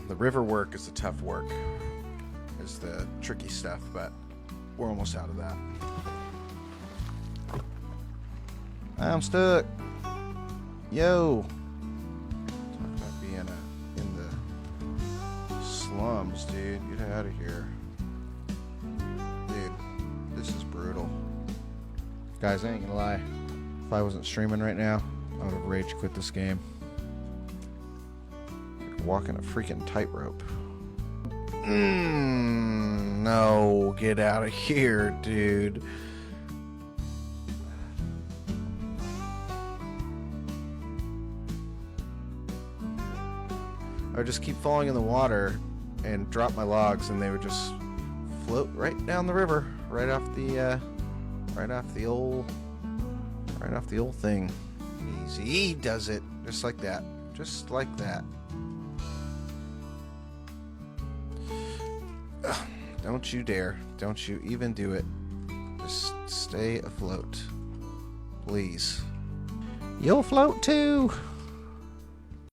The river work is the tough work. Is the tricky stuff, but we're almost out of that. I'm stuck. Yo. Talk about being in the slums, dude. Get out of here. Dude, this is brutal. Guys, I ain't gonna lie. If I wasn't streaming right now, I would have rage quit this game. Like walking a freaking tightrope. No, get out of here, dude. I would just keep falling in the water and drop my logs, and they would just float right down the river, right off the old thing. Easy does it, just like that, just like that. Don't you dare! Don't you even do it! Just stay afloat, please. You'll float too.